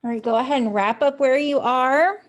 All right, go ahead and wrap up where you are.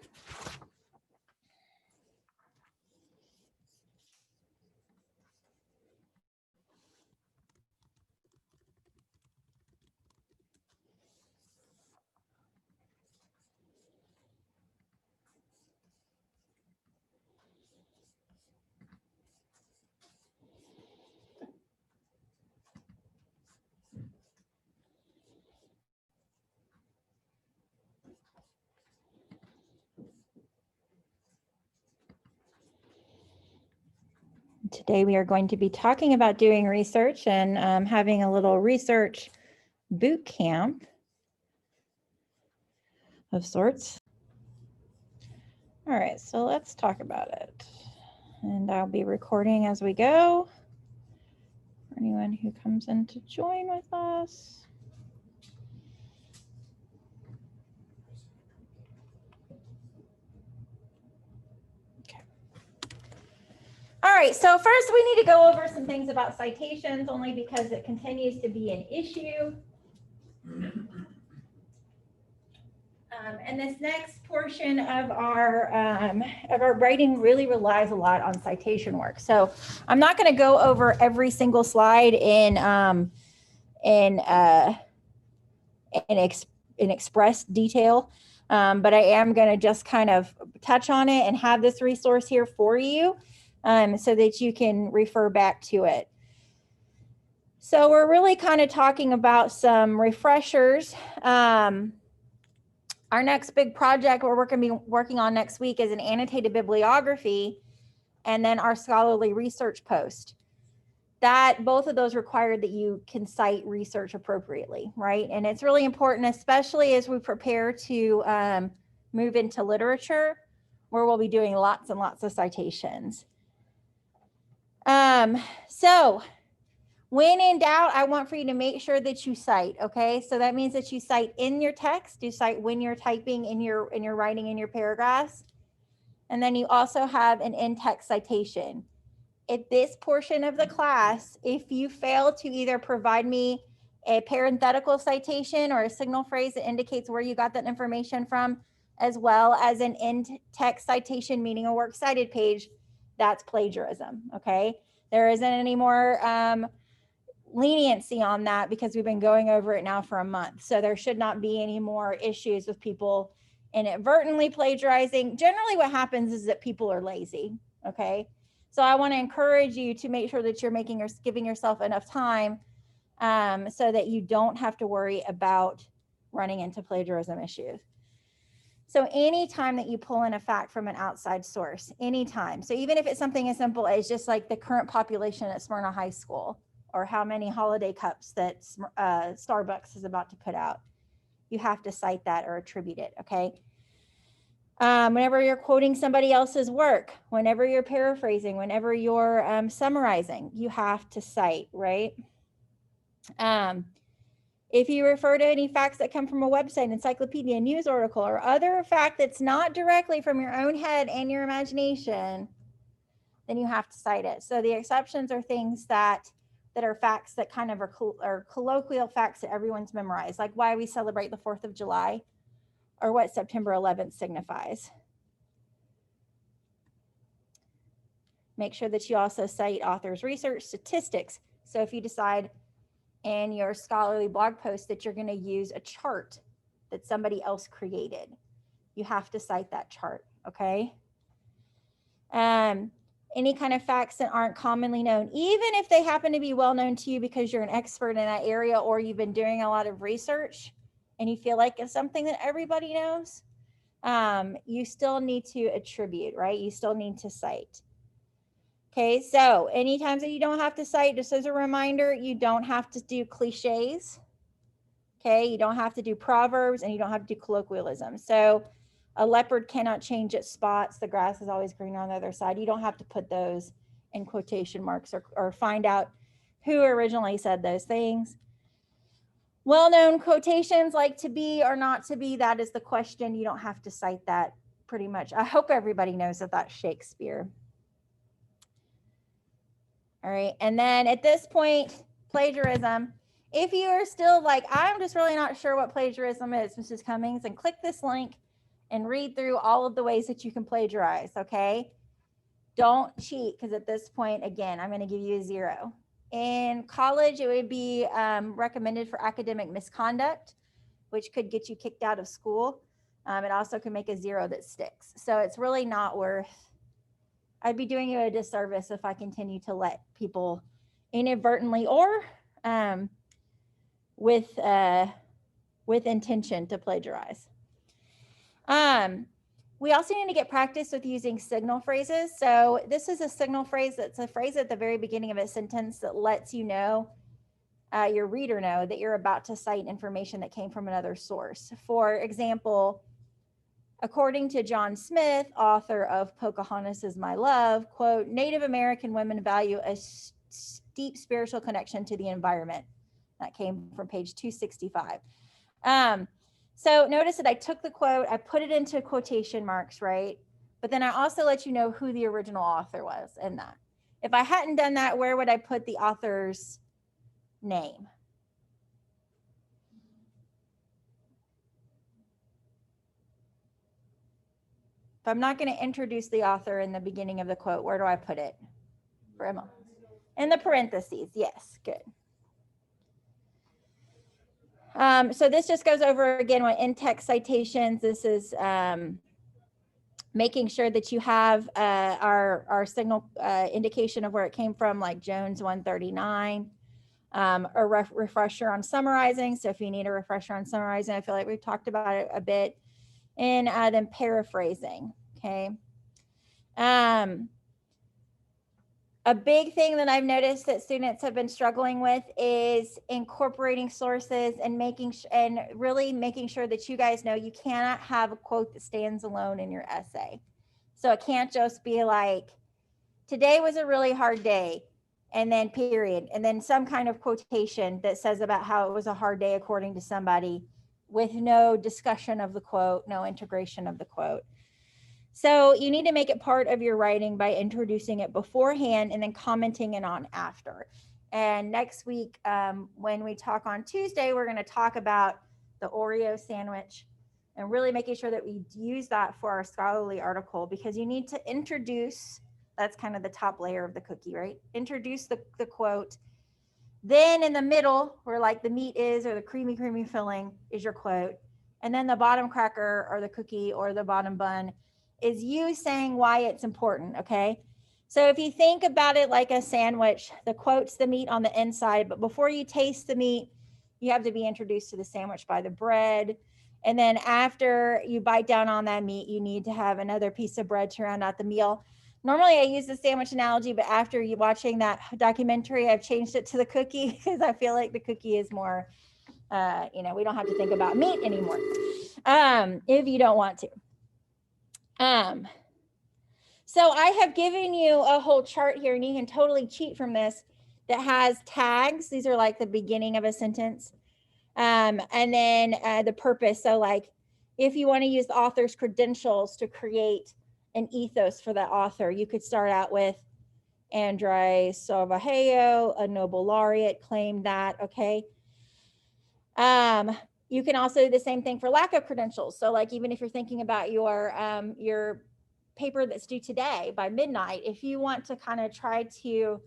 Today we are going to be talking about doing research and having a little research boot camp of sorts. All right, so let's talk about it. And I'll be recording as we go for anyone who comes in to join with us. All right, so first we need to go over some things about citations, only because it continues to be an issue. And this next portion of our writing really relies a lot on citation work. So I'm not going to go over every single slide in express detail, but I am going to just kind of touch on it and have this resource here for you. So that you can refer back to it. So we're really kind of talking about some refreshers. Our next big project we're going to be working on next week is an annotated bibliography and then our scholarly research post. That both of those require that you can cite research appropriately, right? And it's really important, especially as we prepare to move into literature, where we'll be doing lots and lots of citations. So when in doubt, I want for you to make sure that you cite, okay? So that means that you cite in your text, you cite when you're typing in your writing in your paragraphs. And then you also have an in-text citation. At this portion of the class, if you fail to either provide me a parenthetical citation or a signal phrase that indicates where you got that information from, as well as an in-text citation, meaning a works cited page, that's plagiarism, okay? There isn't any more leniency on that because we've been going over it now for a month. So there should not be any more issues with people inadvertently plagiarizing. Generally what happens is that people are lazy, okay? So I want to encourage you to make sure that you're giving yourself enough time so that you don't have to worry about running into plagiarism issues. So anytime that you pull in a fact from an outside source, anytime. So even if it's something as simple as just like the current population at Smyrna High School, or how many holiday cups that Starbucks is about to put out, you have to cite that or attribute it, okay? Whenever you're quoting somebody else's work, whenever you're paraphrasing, whenever you're summarizing, you have to cite, right? If you refer to any facts that come from a website, encyclopedia, news article, or other fact that's not directly from your own head and your imagination, then you have to cite it. So the exceptions are things that are facts that kind of are colloquial facts that everyone's memorized, like why we celebrate the 4th of July or what September 11th signifies. Make sure that you also cite authors' research statistics. So if you decide in your scholarly blog post that you're going to use a chart that somebody else created, you have to cite that chart, okay? Any kind of facts that aren't commonly known, even if they happen to be well known to you because you're an expert in that area or you've been doing a lot of research and you feel like it's something that everybody knows, you still need to attribute, right? You still need to cite. Okay, so anytime that you don't have to cite, just as a reminder, you don't have to do cliches. Okay, you don't have to do proverbs and you don't have to do colloquialism. So a leopard cannot change its spots. The grass is always greener on the other side. You don't have to put those in quotation marks or find out who originally said those things. Well-known quotations like to be or not to be, that is the question. You don't have to cite that pretty much. I hope everybody knows that that's Shakespeare. All right, and then at this point, plagiarism If you are still like, I'm just really not sure what plagiarism is, Mrs. Cummings, then click this link and read through all of the ways that you can plagiarize, okay? Don't cheat, because at this point, again, I'm going to give you a 0. In college, it would be recommended for academic misconduct, which could get you kicked out of school. It also can make a 0 that sticks. So it's really not worth, I'd be doing you a disservice if I continue to let people inadvertently or with intention to plagiarize. We also need to get practice with using signal phrases. So this is a signal phrase that's a phrase at the very beginning of a sentence that lets you know, your reader know that you're about to cite information that came from another source. For example, according to John Smith, author of Pocahontas is My Love, quote, Native American women value a deep spiritual connection to the environment. That came from page 265. So notice that I took the quote, I put it into quotation marks, right? But then I also let you know who the original author was in that. If I hadn't done that, where would I put the author's name? If I'm not going to introduce the author in the beginning of the quote, where do I put it? For Emma. In the parentheses, yes, good. So this just goes over again with in-text citations. This is making sure that you have our signal indication of where it came from, like Jones 139. A refresher on summarizing. So if you need a refresher on summarizing, I feel like we've talked about it a bit. And then paraphrasing, okay? A big thing that I've noticed that students have been struggling with is incorporating sources and really making sure that you guys know you cannot have a quote that stands alone in your essay. So it can't just be like, today was a really hard day, and then period, and then some kind of quotation that says about how it was a hard day according to somebody, with no discussion of the quote, no integration of the quote. So you need to make it part of your writing by introducing it beforehand and then commenting it on after. And next week, when we talk on Tuesday, we're going to talk about the Oreo sandwich and really making sure that we use that for our scholarly article, because you need to introduce, that's kind of the top layer of the cookie, right? Introduce the quote. Then in the middle, where like the meat is, or the creamy filling, is your quote. And then the bottom cracker or the cookie or the bottom bun is you saying why it's important, okay? So if you think about it like a sandwich, the quote's the meat on the inside, but before you taste the meat, you have to be introduced to the sandwich by the bread. And then after you bite down on that meat, you need to have another piece of bread to round out the meal. Normally I use the sandwich analogy, but after you watching that documentary, I've changed it to the cookie, because I feel like the cookie is more, we don't have to think about meat anymore, if you don't want to. So I have given you a whole chart here, and you can totally cheat from this, that has tags. These are like the beginning of a sentence. And then the purpose. So like, if you want to use the author's credentials to create an ethos for the author, you could start out with Andrés Sarvajallo, a Nobel laureate, claimed that, okay? You can also do the same thing for lack of credentials. So like, even if you're thinking about your paper that's due today by midnight, if you want to kind of try to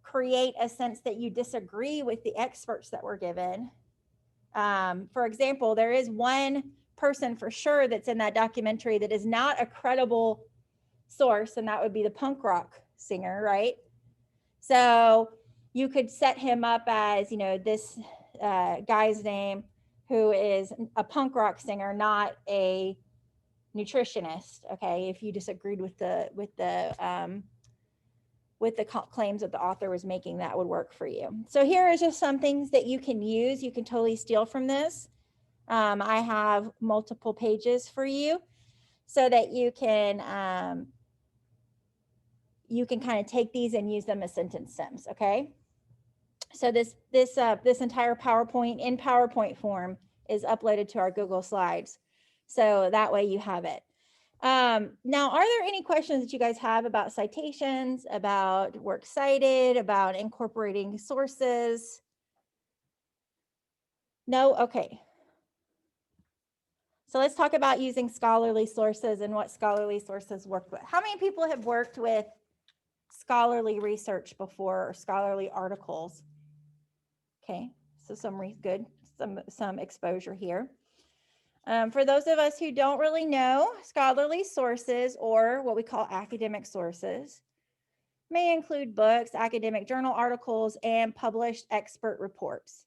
create a sense that you disagree with the experts that were given. For example, there is one person for sure that's in that documentary that is not a credible source, and that would be the punk rock singer, right? So you could set him up as, this guy's name, who is a punk rock singer, not a nutritionist. Okay, if you disagreed with the claims that the author was making, that would work for you. So here is just some things that you can use. You can totally steal from this. I have multiple pages for you so that you can kind of take these and use them as sentence stems. Okay. So this entire PowerPoint in PowerPoint form is uploaded to our Google Slides. So that way you have it. Now, are there any questions that you guys have about citations, about works cited, about incorporating sources? No? Okay. So let's talk about using scholarly sources and what scholarly sources work with. How many people have worked with scholarly research before or scholarly articles? Okay, so some exposure here. For those of us who don't really know, scholarly sources, or what we call academic sources, may include books, academic journal articles, and published expert reports.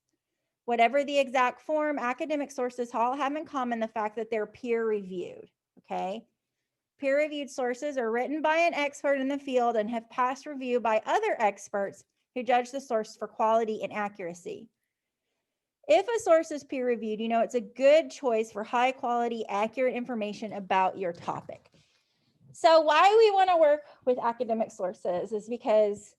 Whatever the exact form, academic sources all have in common the fact that they're peer-reviewed, okay? Peer-reviewed sources are written by an expert in the field and have passed review by other experts who judge the source for quality and accuracy. If a source is peer-reviewed, you know it's a good choice for high-quality, accurate information about your topic. So why we want to work with academic sources is because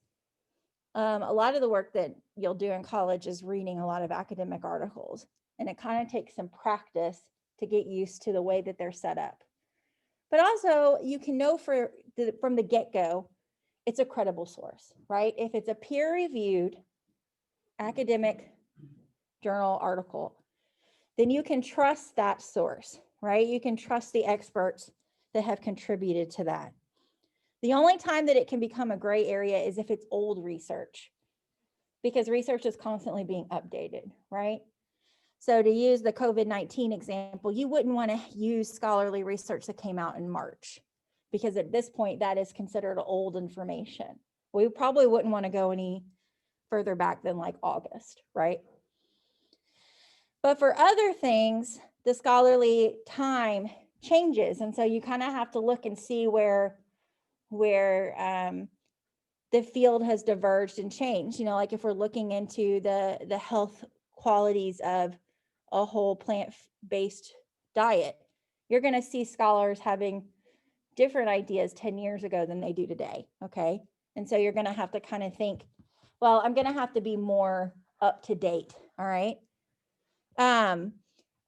a lot of the work that you'll do in college is reading a lot of academic articles, and it kind of takes some practice to get used to the way that they're set up. But also, you can know from the get-go, it's a credible source, right? If it's a peer-reviewed academic journal article, then you can trust that source, right? You can trust the experts that have contributed to that. The only time that it can become a gray area is if it's old research, because research is constantly being updated, right? So to use the COVID-19 example, you wouldn't want to use scholarly research that came out in March, because at this point that is considered old information. We probably wouldn't want to go any further back than like August, right? But for other things, the scholarly time changes. And so you kind of have to look and see where the field has diverged and changed. You know, like if we're looking into the health qualities of a whole plant-based diet, you're going to see scholars having different ideas 10 years ago than they do today, okay? And so you're going to have to kind of think, well, I'm going to have to be more up to date, all right?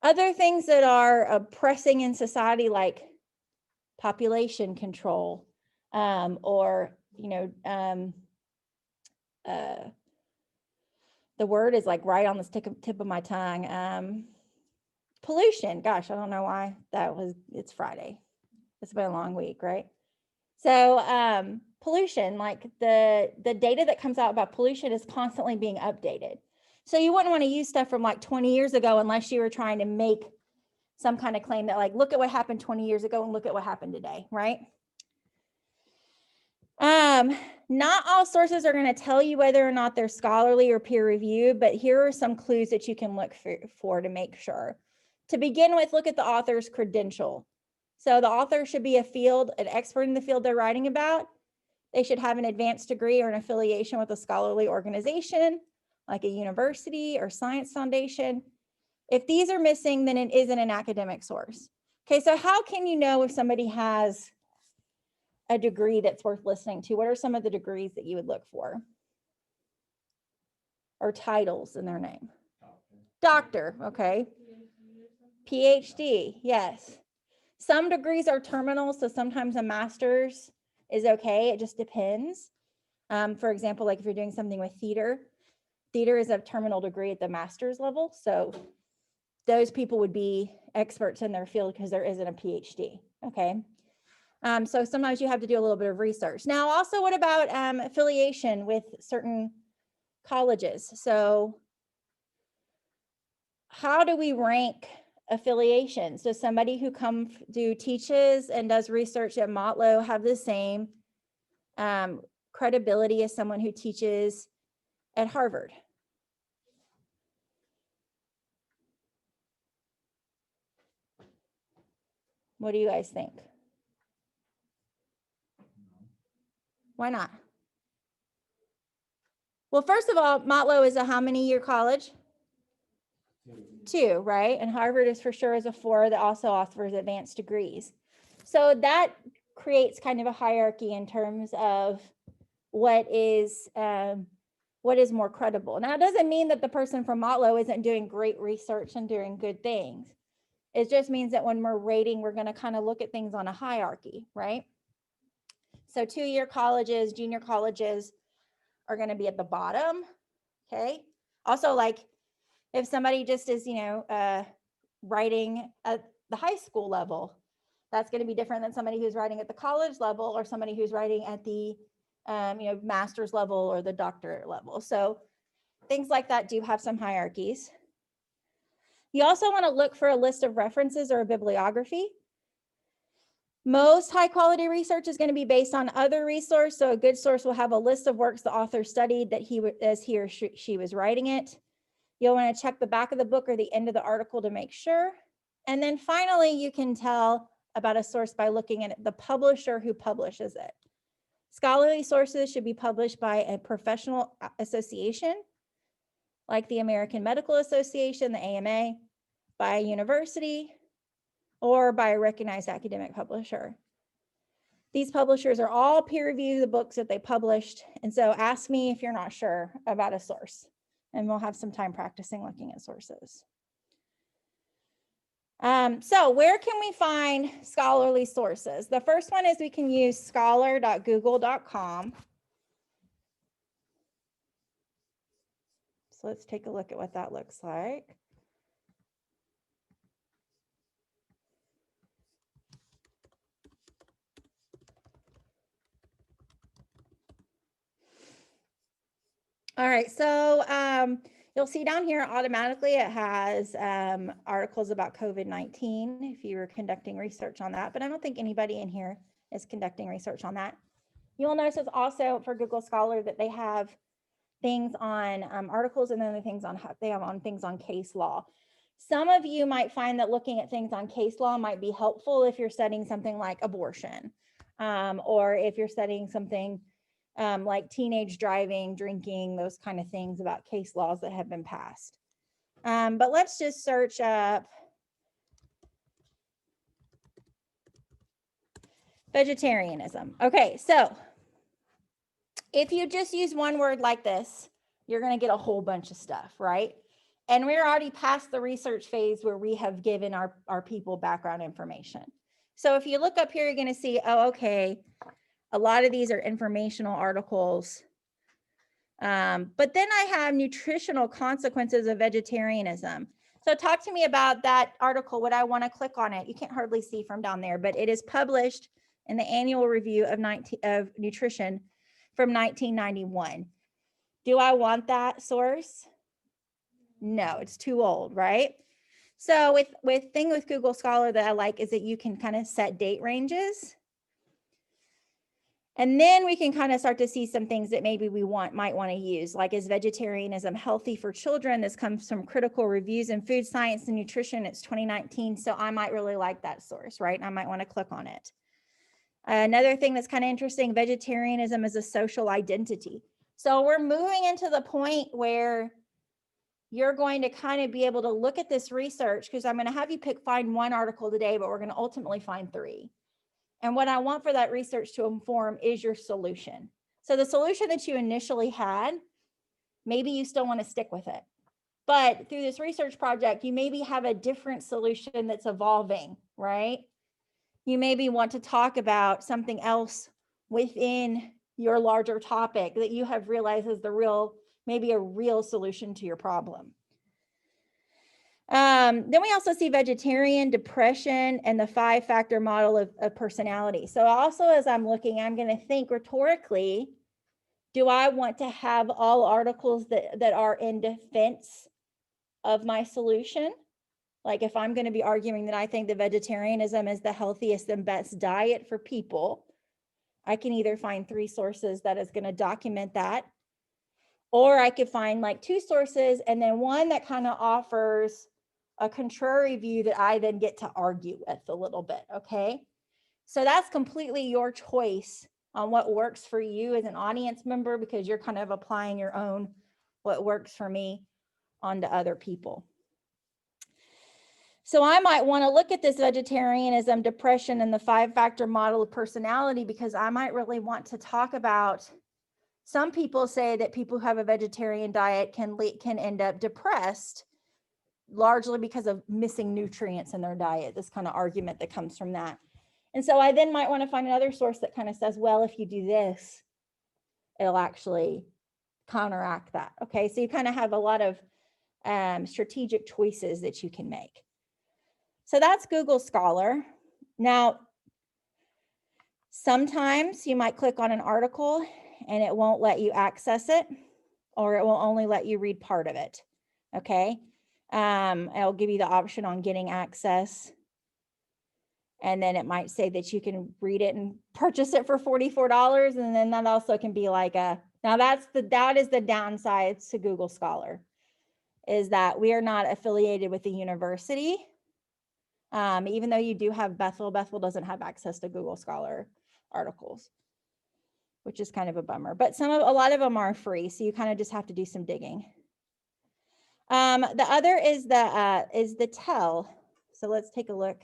Other things that are pressing in society, like population control, or, you know, the word is like right on the tip of my tongue. Pollution. Gosh, I don't know why it's Friday. It's been a long week, right? So pollution, like the data that comes out about pollution is constantly being updated. So you wouldn't want to use stuff from like 20 years ago unless you were trying to make some kind of claim that like, look at what happened 20 years ago and look at what happened today, right? Not all sources are going to tell you whether or not they're scholarly or peer reviewed, but here are some clues that you can look for to make sure. To begin with, look at the author's credential. So the author should be an expert in the field they're writing about. They should have an advanced degree or an affiliation with a scholarly organization, like a university or science foundation. If these are missing, then it isn't an academic source. Okay, so how can you know if somebody has a degree that's worth listening to? What are some of the degrees that you would look for? Or titles in their name? Doctor, okay. PhD, yes. Some degrees are terminal, so sometimes a master's is okay. It just depends. For example, like if you're doing something with theater is a terminal degree at the master's level. So those people would be experts in their field because there isn't a PhD, okay? So sometimes you have to do a little bit of research. Now, also, what about affiliation with certain colleges? So how do we rank affiliations? Does somebody who teaches and does research at Motlow have the same credibility as someone who teaches at Harvard? What do you guys think? Why not? Well, first of all, Motlow is a how many year college? 2, right? And Harvard is for sure is a 4 that also offers advanced degrees. So that creates kind of a hierarchy in terms of what is more credible. Now, it doesn't mean that the person from Motlow isn't doing great research and doing good things. It just means that when we're rating, we're going to kind of look at things on a hierarchy, right? So 2-year colleges, junior colleges are going to be at the bottom, okay? Also, like If somebody just is, writing at the high school level, that's going to be different than somebody who's writing at the college level or somebody who's writing at the, master's level or the doctorate level. So things like that do have some hierarchies. You also want to look for a list of references or a bibliography. Most high quality research is going to be based on other resource. So a good source will have a list of works the author studied that as he or she was writing it. You'll want to check the back of the book or the end of the article to make sure. And then finally, you can tell about a source by looking at the publisher who publishes it. Scholarly sources should be published by a professional association, like the American Medical Association, the AMA, by a university, or by a recognized academic publisher. These publishers are all peer review the books that they published. And so ask me if you're not sure about a source, and we'll have some time practicing looking at sources. So where can we find scholarly sources? The first one is we can use scholar.google.com. So let's take a look at what that looks like. All right, so you'll see down here automatically it has articles about COVID-19 if you were conducting research on that, but I don't think anybody in here is conducting research on that. You'll notice also for Google Scholar that they have things on articles, and then the things on they have on things on case law. Some of you might find that looking at things on case law might be helpful if you're studying something like abortion, or if you're studying something like teenage driving, drinking, those kind of things about case laws that have been passed. But let's just search up vegetarianism. Okay, so if you just use one word like this, you're going to get a whole bunch of stuff, right? And we're already past the research phase where we have given our people background information. So if you look up here, you're going to see, oh, okay, a lot of these are informational articles. But then I have nutritional consequences of vegetarianism. So talk to me about that article. Would I want to click on it? You can't hardly see from down there, but it is published in the annual review of nutrition from 1991. Do I want that source? No, it's too old, right? So with Google Scholar that I like is that you can kind of set date ranges. And then we can kind of start to see some things that maybe we might want to use, like is vegetarianism healthy for children? This comes from Critical Reviews in Food Science and Nutrition. It's 2019. So I might really like that source, right? I might want to click on it. Another thing that's kind of interesting, vegetarianism is a social identity. So we're moving into the point where you're going to kind of be able to look at this research, because I'm going to have you find one article today, but we're going to ultimately find 3. And what I want for that research to inform is your solution. So the solution that you initially had, maybe you still want to stick with it. But through this research project, you maybe have a different solution that's evolving, right? You maybe want to talk about something else within your larger topic that you have realized is maybe a real solution to your problem. Then we also see vegetarian, depression, and the 5-factor model of personality. So also as I'm looking, I'm going to think rhetorically, do I want to have all articles that are in defense of my solution? Like if I'm going to be arguing that I think that vegetarianism is the healthiest and best diet for people, I can either find 3 sources that is going to document that, or I could find like 2 sources and then one that kind of offers a contrary view that I then get to argue with a little bit, okay? So that's completely your choice on what works for you as an audience member, because you're kind of applying your own what works for me onto other people. So I might want to look at this vegetarianism, depression, and the 5-factor model of personality, because I might really want to talk about, some people say that people who have a vegetarian diet can end up depressed, largely because of missing nutrients in their diet, this kind of argument that comes from that. And so I then might want to find another source that kind of says, well, if you do this, it'll actually counteract that. Okay, so you kind of have a lot of strategic choices that you can make. So that's Google Scholar. Now, sometimes you might click on an article and it won't let you access it, or it will only let you read part of it. Okay. It'll give you the option on getting access. And then it might say that you can read it and purchase it for $44. And then that also can be like now that is the downside to Google Scholar, is that we are not affiliated with the university. Even though you do have Bethel doesn't have access to Google Scholar articles, which is kind of a bummer. But a lot of them are free, so you kind of just have to do some digging. The other is the Tell. So let's take a look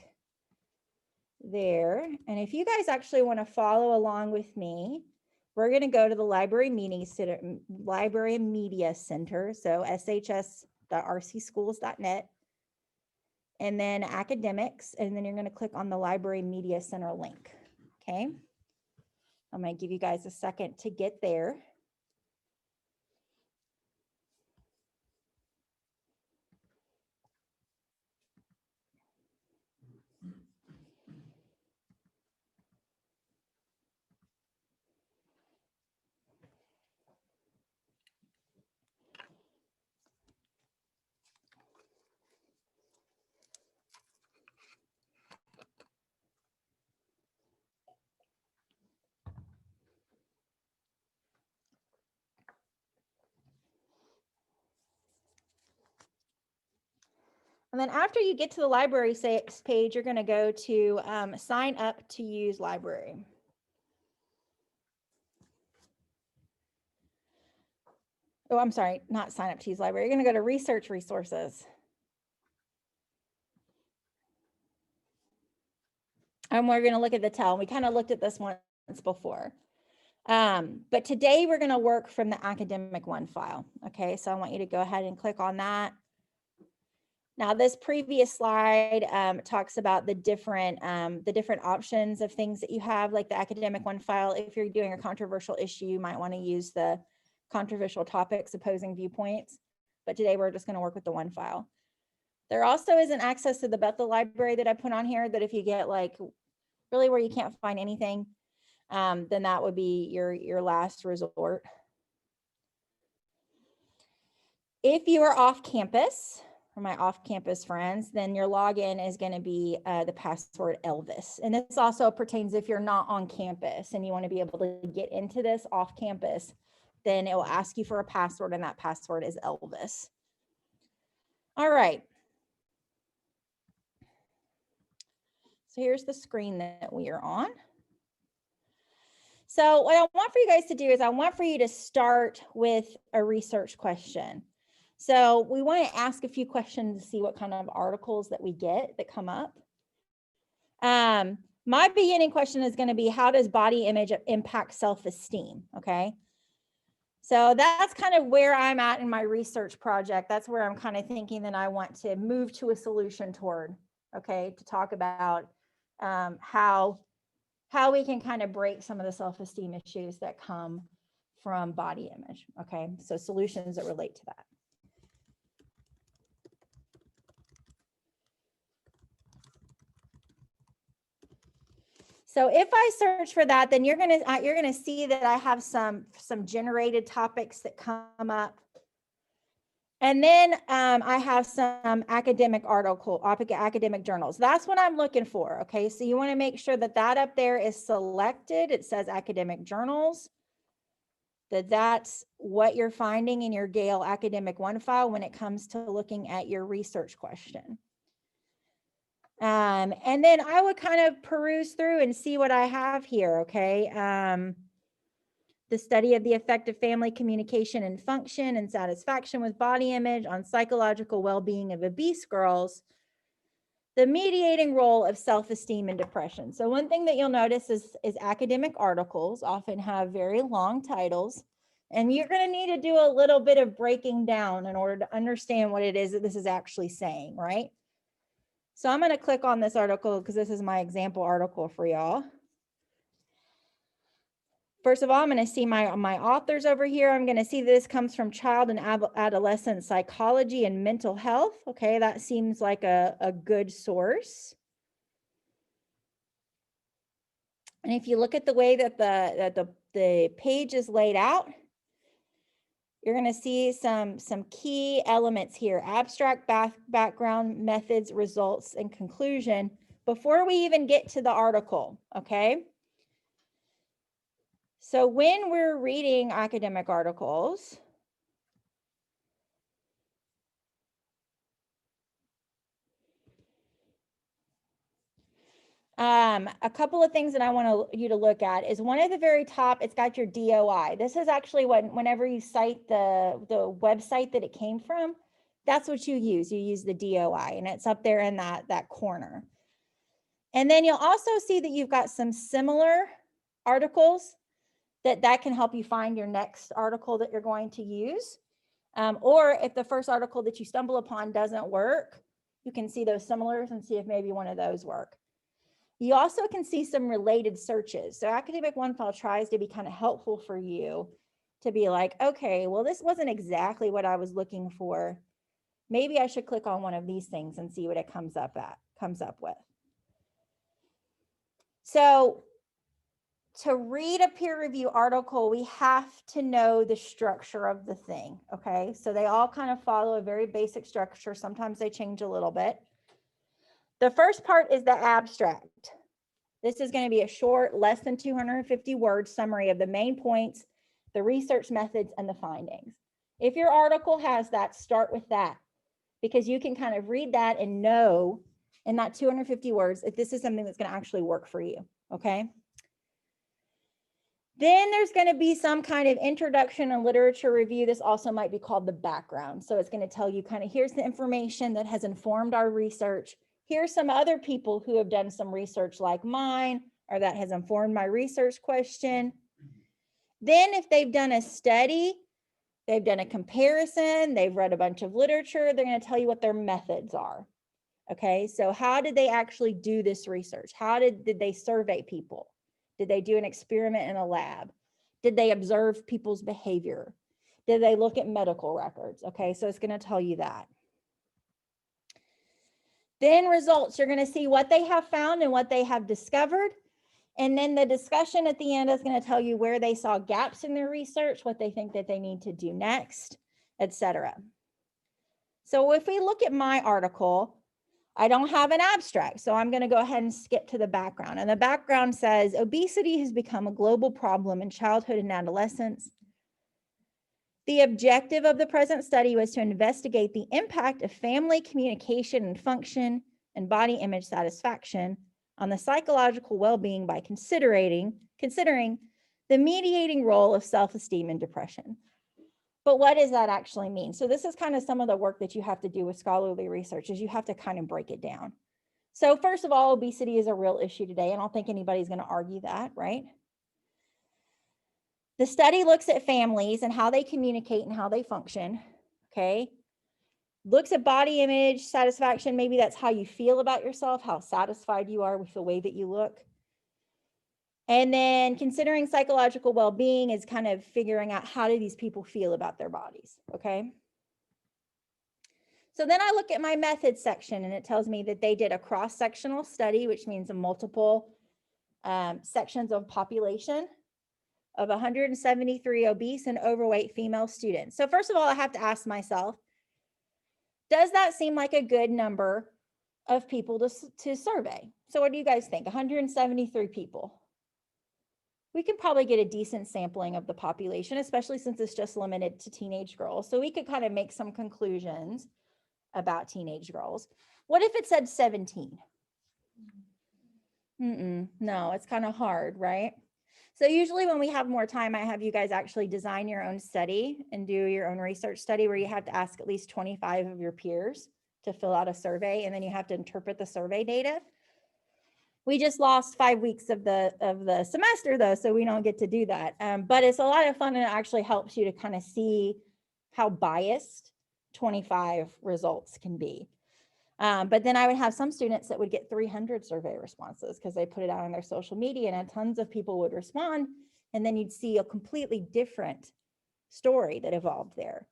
there. And if you guys actually want to follow along with me, we're going to go to the Library Media Center, so shs.rcschools.net, and then academics, and then you're going to click on the Library Media Center link. Okay. I'm going to give you guys a second to get there. And then after you get to the library page, you're going to go to sign up to use library. Oh, I'm sorry, not sign up to use library. You're going to go to research resources. And we're going to look at the Tell. We kind of looked at this once before. But today we're going to work from the academic one file. Okay, so I want you to go ahead and click on that. Now, this previous slide talks about the different options of things that you have, like the academic one file. If you're doing a controversial issue, you might want to use the controversial topics, opposing viewpoints. But today we're just going to work with the one file. There also is an access to the Bethel library that I put on here, that if you get like really where you can't find anything, then that would be your last resort. If you are off campus, for my off-campus friends, then your login is going to be the password Elvis. And this also pertains if you're not on campus and you want to be able to get into this off campus, then it will ask you for a password, and that password is Elvis. All right. So here's the screen that we are on. So what I want for you guys to do is I want for you to start with a research question. So we want to ask a few questions to see what kind of articles that we get that come up. My beginning question is going to be, how does body image impact self-esteem? Okay. So that's kind of where I'm at in my research project. That's where I'm kind of thinking that I want to move to a solution toward, okay, to talk about how we can kind of break some of the self-esteem issues that come from body image. Okay. So solutions that relate to that. So if I search for that, then you're gonna see that I have some generated topics that come up, and then I have some academic academic journals. That's what I'm looking for. Okay, so you want to make sure that that up there is selected. It says academic journals. That's what you're finding in your Gale Academic One file when it comes to looking at your research question. And then I would kind of peruse through and see what I have here, okay? The study of the effect of family communication and function and satisfaction with body image on psychological well-being of obese girls, the mediating role of self-esteem and depression. So one thing that you'll notice is academic articles often have very long titles, and you're going to need to do a little bit of breaking down in order to understand what it is that this is actually saying, right? So I'm going to click on this article because this is my example article for y'all. First of all, I'm going to see my authors over here. I'm going to see this comes from child and adolescent psychology and mental health. Okay, that seems like a good source. And if you look at the way that the page is laid out, you're going to see some key elements here: abstract background, methods, results, and conclusion before we even get to the article. Okay. So when we're reading academic articles, a couple of things that I want you to look at is one at the very top, it's got your DOI. This is actually whenever you cite the website that it came from, that's what you use. You use the DOI, and it's up there in that corner. And then you'll also see that you've got some similar articles that can help you find your next article that you're going to use. Or if the first article that you stumble upon doesn't work, you can see those similars and see if maybe one of those work. You also can see some related searches. So Academic OneFile tries to be kind of helpful for you to be like, okay, well, this wasn't exactly what I was looking for. Maybe I should click on one of these things and see what it comes up with. So to read a peer review article, we have to know the structure of the thing, okay? So they all kind of follow a very basic structure. Sometimes they change a little bit. The first part is the abstract. This is going to be a short, less than 250 word summary of the main points, the research methods, and the findings. If your article has that, start with that, because you can kind of read that and know in that 250 words if this is something that's going to actually work for you, okay? Then there's going to be some kind of introduction and literature review. This also might be called the background. So it's going to tell you kind of, here's the information that has informed our research. Here's some other people who have done some research like mine, or that has informed my research question. Then if they've done a study, they've done a comparison, they've read a bunch of literature, they're going to tell you what their methods are. Okay, so how did they actually do this research? How did they survey people? Did they do an experiment in a lab? Did they observe people's behavior? Did they look at medical records? Okay, so it's going to tell you that. Then results, you're going to see what they have found and what they have discovered. And then the discussion at the end is going to tell you where they saw gaps in their research, what they think that they need to do next, etc. So if we look at my article, I don't have an abstract, so I'm going to go ahead and skip to the background. And the background says, obesity has become a global problem in childhood and adolescence. The objective of the present study was to investigate the impact of family communication and function and body image satisfaction on the psychological well-being by considering the mediating role of self-esteem and depression. But what does that actually mean? So this is kind of some of the work that you have to do with scholarly research, is you have to kind of break it down. So first of all, obesity is a real issue today. I don't think anybody's going to argue that, right? The study looks at families and how they communicate and how they function, okay? Looks at body image, satisfaction. Maybe that's how you feel about yourself, how satisfied you are with the way that you look. And then considering psychological well-being is kind of figuring out how do these people feel about their bodies, okay? So then I look at my methods section and it tells me that they did a cross-sectional study, which means a multiple sections of population of 173 obese and overweight female students. So first of all, I have to ask myself, does that seem like a good number of people to survey? So what do you guys think? 173 people. We can probably get a decent sampling of the population, especially since it's just limited to teenage girls. So we could kind of make some conclusions about teenage girls. What if it said 17? No, it's kind of hard, right? So usually when we have more time, I have you guys actually design your own study and do your own research study where you have to ask at least 25 of your peers to fill out a survey, and then you have to interpret the survey data. We just lost 5 weeks of the semester though, so we don't get to do that. But it's a lot of fun, and it actually helps you to kind of see how biased 25 results can be. But then I would have some students that would get 300 survey responses because they put it out on their social media and tons of people would respond. And then you'd see a completely different story that evolved there.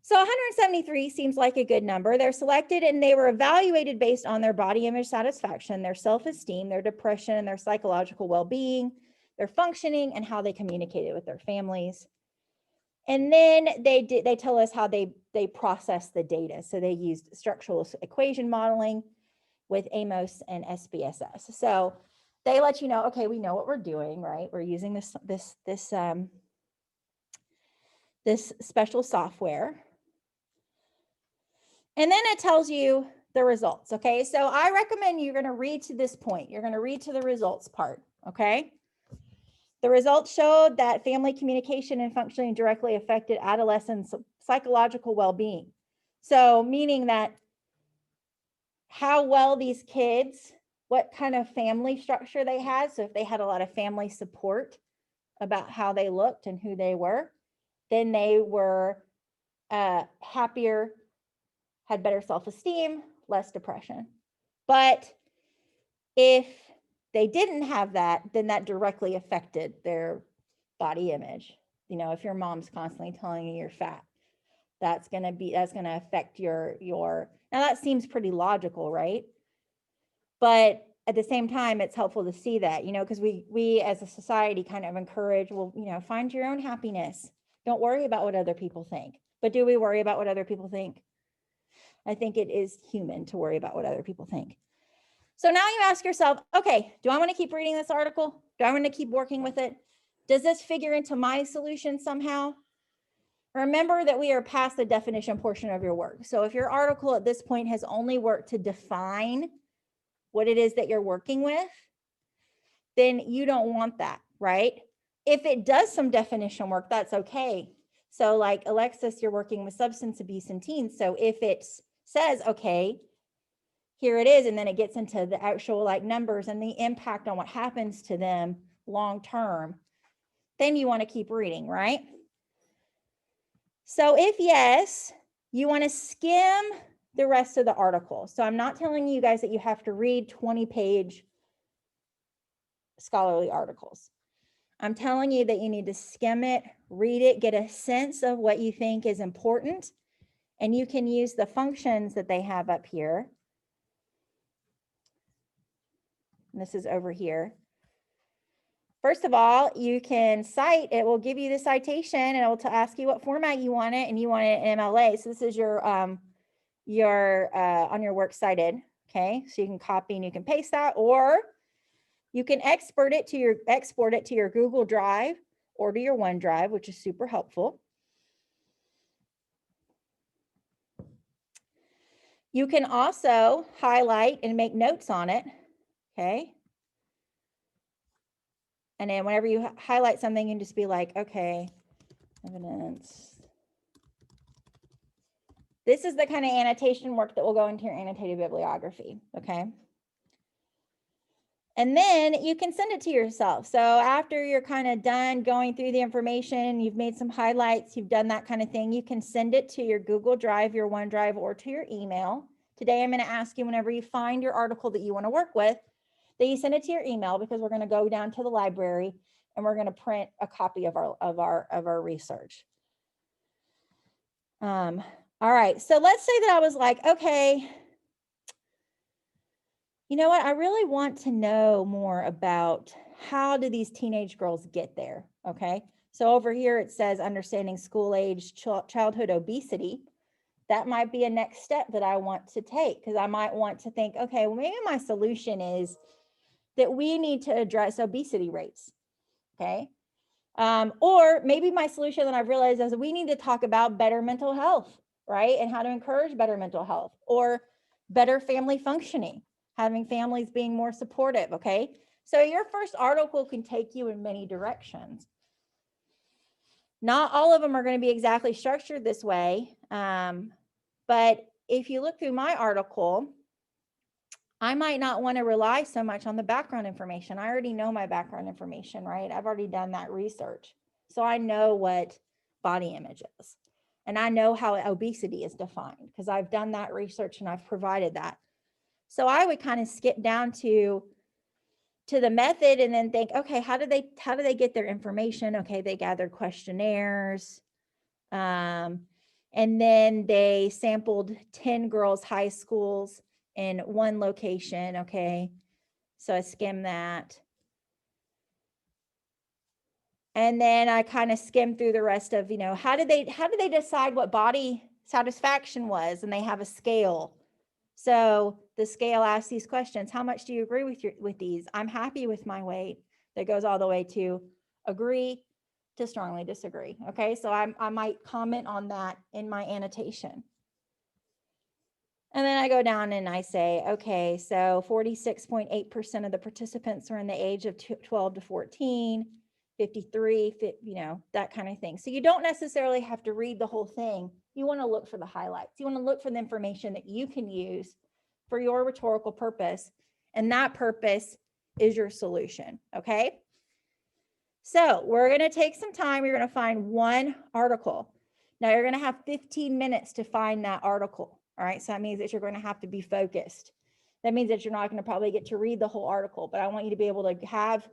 So 173 seems like a good number. They're selected and they were evaluated based on their body image satisfaction, their self-esteem, their depression, their psychological well-being, their functioning, and how they communicated with their families. And then they tell us how they process the data. So they used structural equation modeling with Amos and SPSS. So they let you know, okay, we know what we're doing, right? We're using this special software. And then it tells you the results, okay? So I recommend you're going to read to this point. You're going to read to the results part, okay? The results showed that family communication and functioning directly affected adolescents' psychological well-being. So meaning that how well these kids, what kind of family structure they had. So if they had a lot of family support about how they looked and who they were, then they were happier, had better self-esteem, less depression. But if they didn't have that, then that directly affected their body image. You know, if your mom's constantly telling you you're fat, that's going to affect your, now that seems pretty logical, right? But at the same time, it's helpful to see that, you know, because we as a society kind of encourage, well, you know, find your own happiness. Don't worry about what other people think. But do we worry about what other people think? I think it is human to worry about what other people think. So now you ask yourself, okay, do I want to keep reading this article? Do I want to keep working with it? Does this figure into my solution somehow? Remember that we are past the definition portion of your work. So if your article at this point has only worked to define what it is that you're working with, then you don't want that, right? If it does some definition work, that's okay. So like Alexis, you're working with substance abuse in teens. So if it says, okay, here it is, and then it gets into the actual like numbers and the impact on what happens to them long-term, then you want to keep reading, right? So if yes, you want to skim the rest of the article. So I'm not telling you guys that you have to read 20-page scholarly articles. I'm telling you that you need to skim it, read it, get a sense of what you think is important, and you can use the functions that they have up here. And this is over here. First of all, you can cite, it will give you the citation and it will ask you what format you want it, and you want it in MLA. So this is your on your works cited, okay? So you can copy and you can paste that, or you can export it to your Google Drive or to your OneDrive, which is super helpful. You can also highlight and make notes on it, okay? And then whenever you highlight something, you can just be like, okay, evidence. This is the kind of annotation work that will go into your annotated bibliography, okay? And then you can send it to yourself. So after you're kind of done going through the information, you've made some highlights, you've done that kind of thing, you can send it to your Google Drive, your OneDrive, or to your email. Today, I'm going to ask you, whenever you find your article that you want to work with, that you send it to your email, because we're going to go down to the library and we're going to print a copy of our research. All right, so let's say that I was like, okay, you know what? I really want to know more about how do these teenage girls get there, okay? So over here it says understanding school-age childhood obesity. That might be a next step that I want to take, because I might want to think, okay, well, maybe my solution is that we need to address obesity rates, okay? Or maybe my solution that I've realized is we need to talk about better mental health, right? And how to encourage better mental health, or better family functioning, having families being more supportive, okay? So your first article can take you in many directions. Not all of them are going to be exactly structured this way, but if you look through my article, I might not want to rely so much on the background information. I already know my background information, right? I've already done that research. So I know what body image is. And I know how obesity is defined, because I've done that research and I've provided that. So I would kind of skip down to to the method and then think, okay, how do they get their information? Okay, they gathered questionnaires. And then they sampled 10 girls' high schools in one location. Okay, so I skimmed that. And then I kind of skimmed through the rest of, how did they decide what body satisfaction was? And they have a scale. So the scale asks these questions. How much do you agree with these? I'm happy with my weight. That goes all the way to agree to strongly disagree. Okay, so I might comment on that in my annotation. And then I go down and I say, okay, so 46.8% of the participants are in the age of 12 to 14, 53, that kind of thing. So you don't necessarily have to read the whole thing. You want to look for the highlights. You want to look for the information that you can use for your rhetorical purpose. And that purpose is your solution, okay? So we're going to take some time. You're going to find one article. Now you're going to have 15 minutes to find that article. All right. So that means that you're going to have to be focused. That means that you're not going to probably get to read the whole article, but I want you to be able to have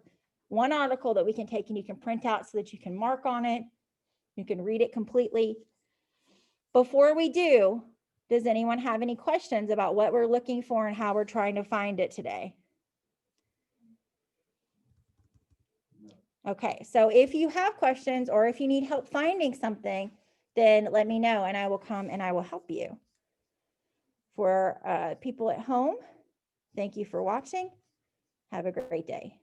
one article that we can take and you can print out so that you can mark on it. You can read it completely. Before we do, does anyone have any questions about what we're looking for and how we're trying to find it today? Okay, so if you have questions or if you need help finding something, then let me know and I will come and I will help you. For people at home, thank you for watching. Have a great day.